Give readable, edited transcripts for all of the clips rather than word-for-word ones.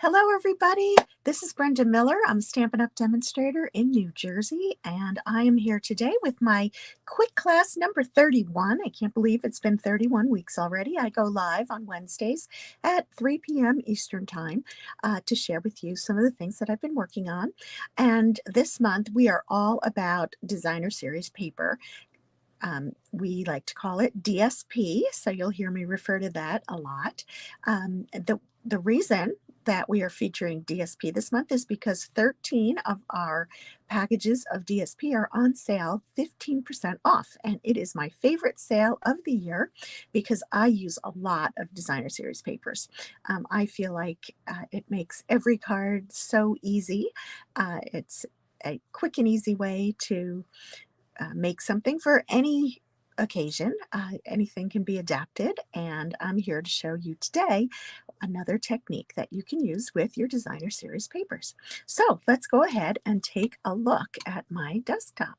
Hello, everybody. This is Brenda Miller. I'm a Stampin' Up! Demonstrator in New Jersey, and I am here today with my quick class number 31. I can't believe it's been 31 weeks already. I go live on Wednesdays at 3 p.m. Eastern Time to share with you some of the things that I've been working on. And this month, we are all about designer series paper. We like to call it DSP, so you'll hear me refer to that a lot. The reason that we are featuring DSP this month is because 13 of our packages of DSP are on sale 15% off, and it is my favorite sale of the year because I use a lot of designer series papers. I feel like it makes every card so easy. It's a quick and easy way to make something for any occasion. Anything can be adapted, and I'm here to show you today another technique that you can use with your designer series papers. So let's go ahead and take a look at my desktop.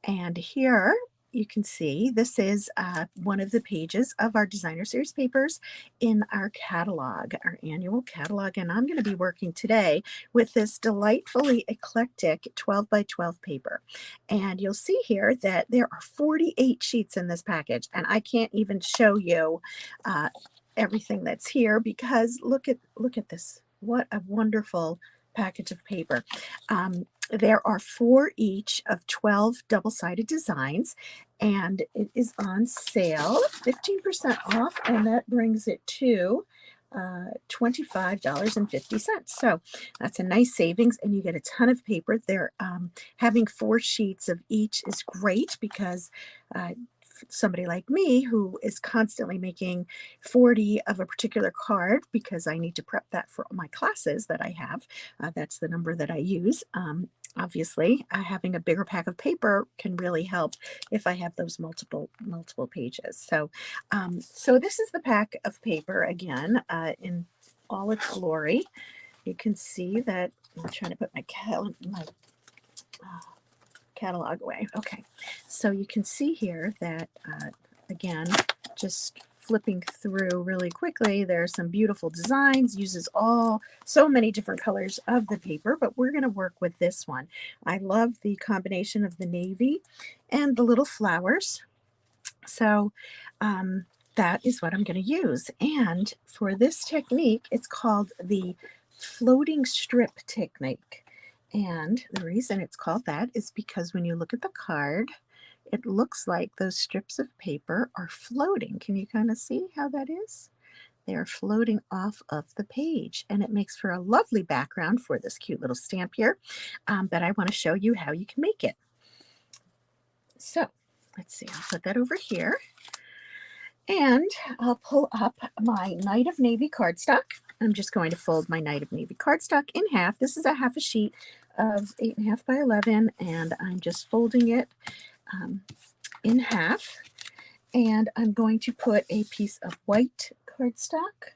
And here you can see this is one of the pages of our designer series papers in our catalog, our annual catalog. And I'm going to be working today with this delightfully eclectic 12 by 12 paper. And you'll see here that there are 48 sheets in this package, and I can't even show you everything that's here because look at this. What a wonderful package of paper. There are 4 each of 12 double-sided designs, and it is on sale, 15% off, and that brings it to $25.50. So that's a nice savings, and you get a ton of paper. They're having 4 sheets of each is great because somebody like me who is constantly making 40 of a particular card because I need to prep that for my classes that I have. That's the number that I use. Obviously, having a bigger pack of paper can really help if I have those multiple pages. So, so this is the pack of paper again in all its glory. You can see that I'm trying to put my catalog away. Okay, so you can see here that again, just flipping through really quickly, there are some beautiful designs, uses so many different colors of the paper, but we're going to work with this one. I love the combination of the navy and the little flowers. So that is what I'm going to use. And for this technique, it's called the floating strip technique. And the reason it's called that is because when you look at the card, it looks like those strips of paper are floating. Can you kind of see how that is? They are floating off of the page, and it makes for a lovely background for this cute little stamp here. But I want to show you how you can make it. So let's see, I'll put that over here. And I'll pull up my Night of Navy cardstock. I'm just going to fold my Night of Navy cardstock in half. This is a half a sheet of 8.5 by 11, and I'm just folding it in half. And I'm going to put a piece of white cardstock.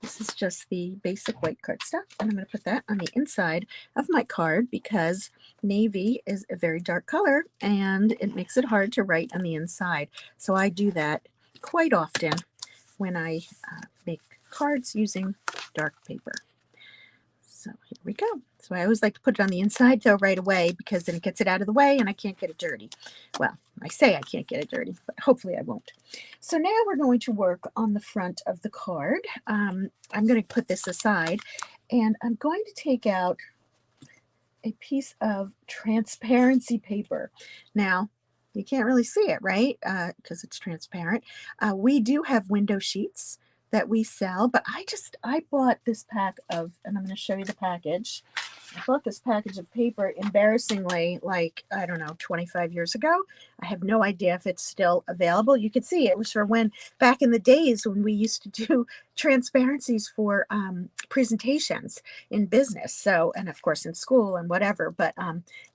This is just the basic white cardstock, and I'm going to put that on the inside of my card because navy is a very dark color, and it makes it hard to write on the inside. So I do that quite often when I make cards using dark paper. So here we go. So I always like to put it on the inside though right away because then it gets it out of the way and I can't get it dirty. Well, I say I can't get it dirty, but hopefully I won't. So now we're going to work on the front of the card. I'm going to put this aside, and I'm going to take out a piece of transparency paper. Now, you can't really see it, right? Because it's transparent. We do have window sheets that we sell, but I bought this pack of, and I'm going to show you the package. I bought this package of paper embarrassingly, like, I don't know, 25 years ago. I have no idea if it's still available. You can see it was for when, back in the days when we used to do transparencies for presentations in business. So, and of course in school and whatever, but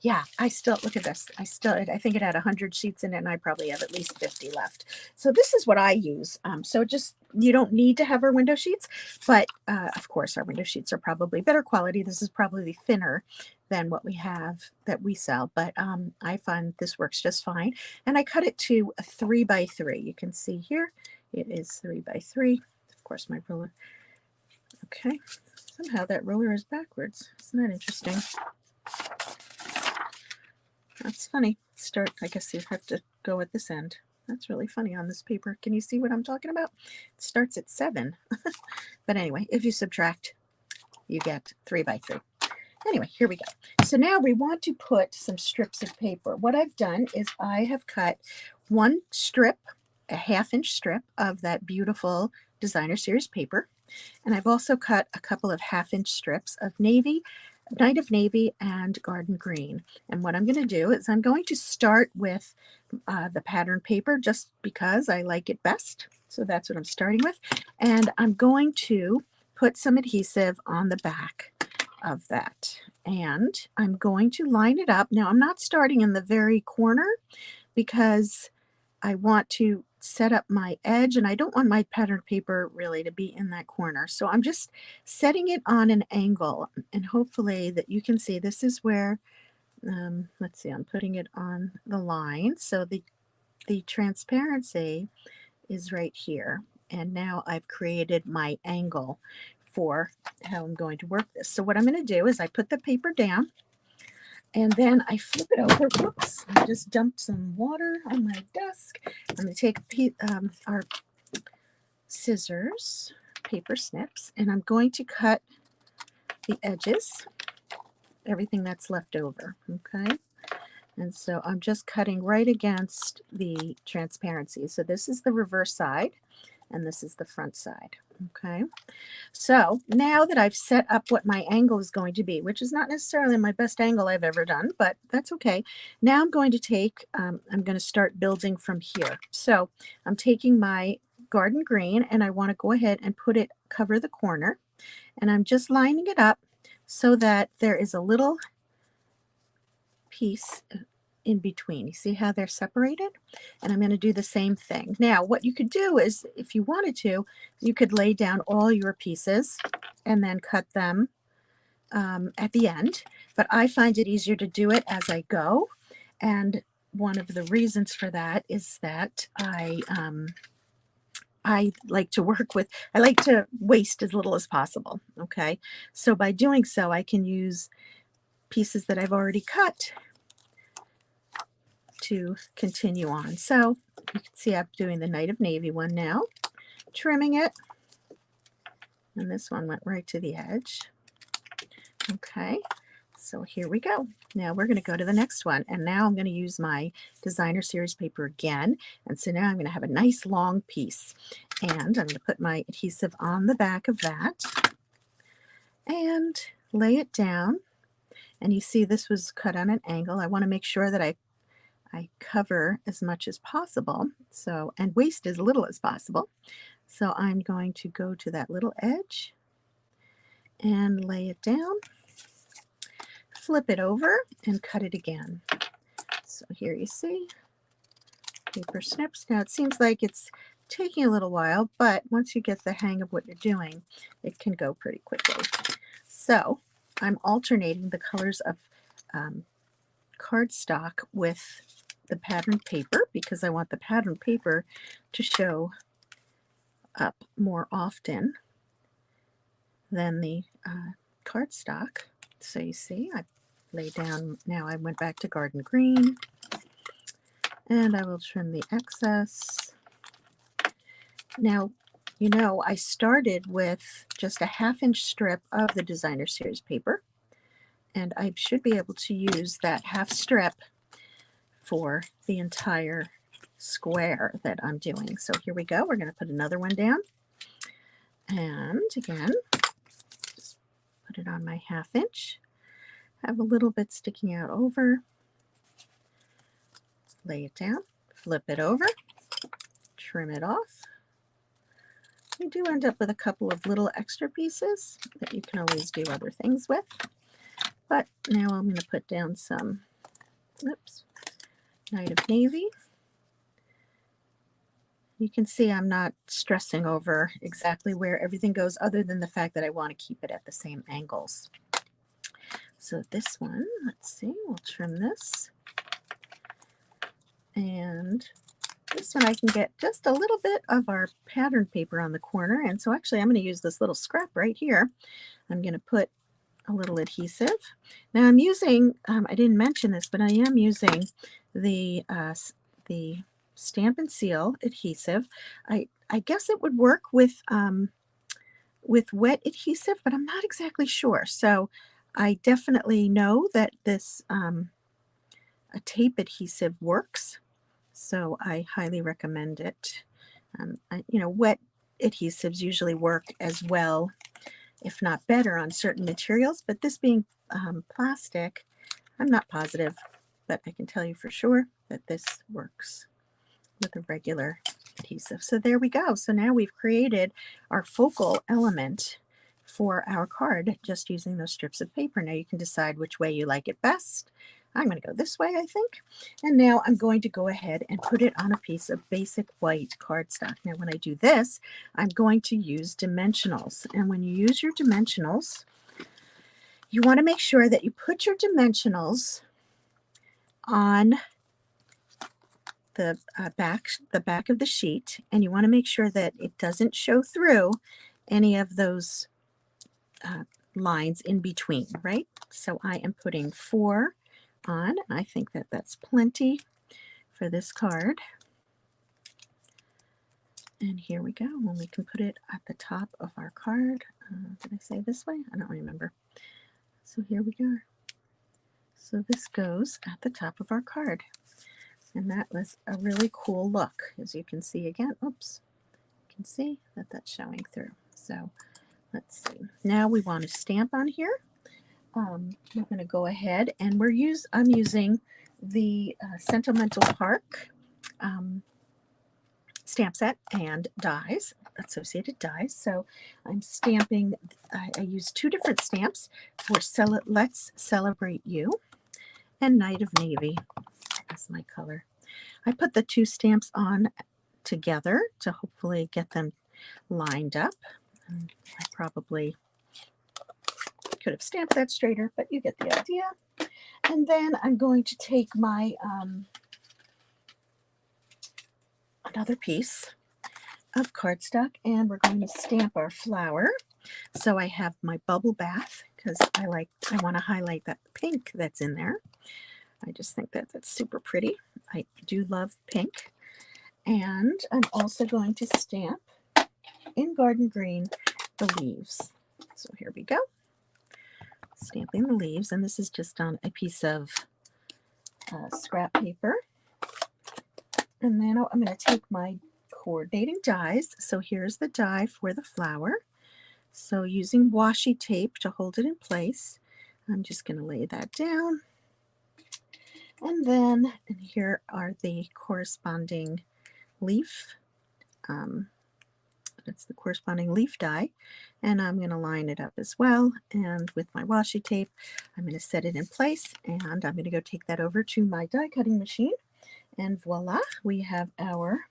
yeah, I still, look at this. I think it had 100 sheets in it, and I probably have at least 50 left. So this is what I use. So just, you don't need to have our window sheets, but of course our window sheets are probably better quality. This is probably thinner than what we have that we sell, but I find this works just fine. And I cut it to a 3 by 3. You can see here it is 3 by 3. Of course my ruler Okay, somehow that roller is backwards. Isn't that interesting? That's funny. I guess you have to go at this end. That's really funny on this paper. Can you see what I'm talking about? It starts at 7. But anyway, if you subtract, you get 3 by 3. Anyway, here we go. So now we want to put some strips of paper. What I've done is I have cut one strip, a 1/2-inch strip of that beautiful designer series paper. And I've also cut a couple of 1/2-inch strips of navy, Night of Navy and Garden Green. And what I'm going to do is I'm going to start with the pattern paper just because I like it best. So that's what I'm starting with. And I'm going to put some adhesive on the back of that. And I'm going to line it up. Now I'm not starting in the very corner because I want to set up my edge and I don't want my pattern paper really to be in that corner. So I'm just setting it on an angle, and hopefully that you can see this is where, let's see, I'm putting it on the line. So the transparency is right here. And now I've created my angle for how I'm going to work this. So what I'm going to do is I put the paper down and then I flip it over. Whoops, I just dumped some water on my desk. I'm going to take our scissors, paper snips, and I'm going to cut the edges, everything that's left over, okay? And so I'm just cutting right against the transparency. So this is the reverse side, and this is the front side, okay? So now that I've set up what my angle is going to be, which is not necessarily my best angle I've ever done, but that's okay. Now I'm going to take, I'm going to start building from here. So I'm taking my Garden Green and I want to go ahead and cover the corner. And I'm just lining it up so that there is a little piece in between. You see how they're separated? And I'm going to do the same thing. Now, what you could do is, if you wanted to, you could lay down all your pieces and then cut them at the end. But I find it easier to do it as I go. And one of the reasons for that is that I like to waste as little as possible. Okay. So by doing so, I can use pieces that I've already cut to continue on. So you can see I'm doing the Night of Navy one now, trimming it, and this one went right to the edge. Okay, so here we go. Now we're going to go to the next one, and now I'm going to use my designer series paper again, and so now I'm going to have a nice long piece, and I'm going to put my adhesive on the back of that and lay it down. And you see this was cut on an angle. I want to make sure that I cover as much as possible, so, and waste as little as possible. So I'm going to go to that little edge and lay it down, flip it over, and cut it again. So here you see, paper snips. Now it seems like it's taking a little while, but once you get the hang of what you're doing, it can go pretty quickly. So I'm alternating the colors of cardstock with the pattern paper because I want the pattern paper to show up more often than the cardstock. So you see, I lay down, now I went back to Garden Green, and I will trim the excess. Now, you know, I started with just a 1/2-inch strip of the designer series paper, and I should be able to use that 1/2 strip for the entire square that I'm doing. So here we go. We're going to put another one down. And again, just put it on my 1/2-inch. Have a little bit sticking out over. Lay it down, flip it over, trim it off. You do end up with a couple of little extra pieces that you can always do other things with. But now I'm going to put down some, oops, Night of Navy. You can see I'm not stressing over exactly where everything goes other than the fact that I want to keep it at the same angles. So this one, let's see, we'll trim this. And This one I can get just a little bit of our pattern paper on the corner, and so actually I'm going to use this little scrap right here. I'm going to put a little adhesive. Now I'm using, I didn't mention this, but I am using the Stamp and Seal adhesive. I guess it would work with wet adhesive, but I'm not exactly sure. So I definitely know that this a tape adhesive works, so I highly recommend it. Wet adhesives usually work as well, if not better, on certain materials, but this being plastic, I'm not positive, but I can tell you for sure that this works with a regular adhesive. So there we go. So now we've created our focal element for our card just using those strips of paper. Now you can decide which way you like it best. I'm going to go this way, I think. And now I'm going to go ahead and put it on a piece of basic white cardstock. Now when I do this, I'm going to use dimensionals. And when you use your dimensionals, you want to make sure that you put your dimensionals on the back of the sheet, and you want to make sure that it doesn't show through any of those lines in between, right? So I am putting 4 on. I think that that's plenty for this card. And here we go. And we can put it at the top of our card. Did I say this way? I don't remember. So here we go. So this goes at the top of our card. And that was a really cool look. As you can see again, oops, you can see that that's showing through. So let's see. Now we want to stamp on here. I'm going to go ahead and I'm using the Sentimental Park stamp set and dies, associated dies. So I'm stamping, I use 2 different stamps for Let's Celebrate You and Night of Navy as my color. I put the 2 stamps on together to hopefully get them lined up. I probably could have stamped that straighter, but you get the idea. And then I'm going to take my another piece of cardstock, and we're going to stamp our flower. So I have my bubble bath because I want to highlight that pink that's in there. I just think that that's super pretty. I do love pink. And I'm also going to stamp in garden green the leaves. So here we go. Stamping the leaves, and this is just on a piece of scrap paper. And then I'm going to take my coordinating dies. So here's the die for the flower. So using washi tape to hold it in place, I'm just going to lay that down. And then here are the corresponding leaf. That's the corresponding leaf die, and I'm going to line it up as well, and with my washi tape I'm going to set it in place, and I'm going to go take that over to my die cutting machine, and voila, we have our,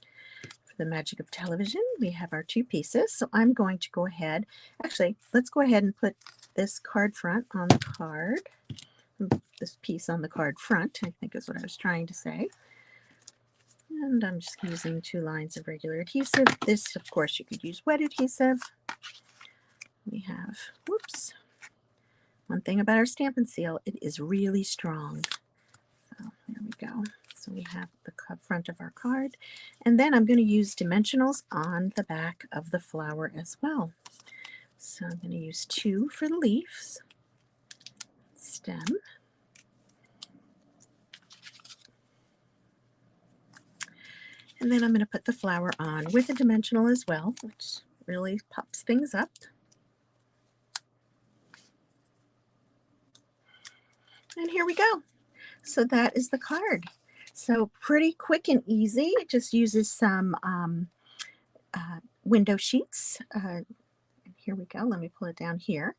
for the magic of television, we have our 2 pieces. So I'm going to go ahead, actually let's go ahead and put this card front on the card, this piece on the card front, I think is what I was trying to say. And I'm just using 2 lines of regular adhesive. This, of course, you could use wet adhesive. We have, whoops, one thing about our Stampin' Seal, it is really strong. So there we go. So we have the front of our card. And then I'm going to use dimensionals on the back of the flower as well. So I'm going to use 2 for the leaves, stem, and then I'm going to put the flower on with a dimensional as well, which really pops things up. And here we go. So that is the card. So pretty quick and easy. It just uses some window sheets. Here we go. Let me pull it down here.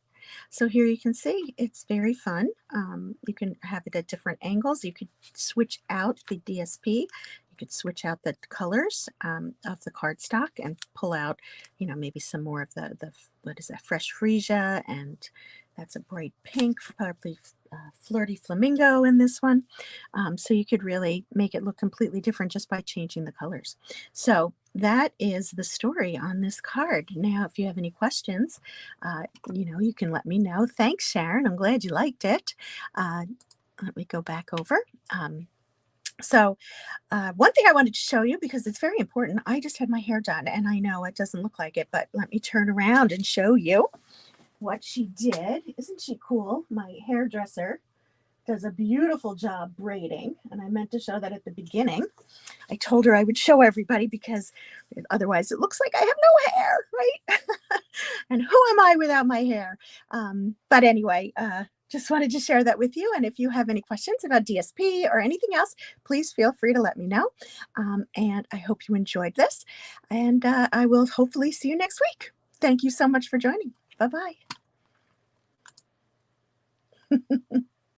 So here you can see it's very fun. You can have it at different angles. You could switch out the DSP. You could switch out the colors of the cardstock and pull out, maybe some more of the what is that, fresh freesia and That's a bright pink, probably flirty flamingo in this one. So you could really make it look completely different just by changing the colors. So that is the story on this card. Now, if you have any questions, you can let me know. Thanks, Sharon. I'm glad you liked it. Let me go back over. One thing I wanted to show you, because it's very important, I just had my hair done, and I know it doesn't look like it, but let me turn around and show you what she did. Isn't she cool? My hairdresser does a beautiful job braiding, and I meant to show that at the beginning. I told her I would show everybody because otherwise it looks like I have no hair, right? And who am I without my hair? But anyway, just wanted to share that with you. And if you have any questions about DSP or anything else, please feel free to let me know. And I hope you enjoyed this. And I will hopefully see you next week. Thank you so much for joining. Bye-bye.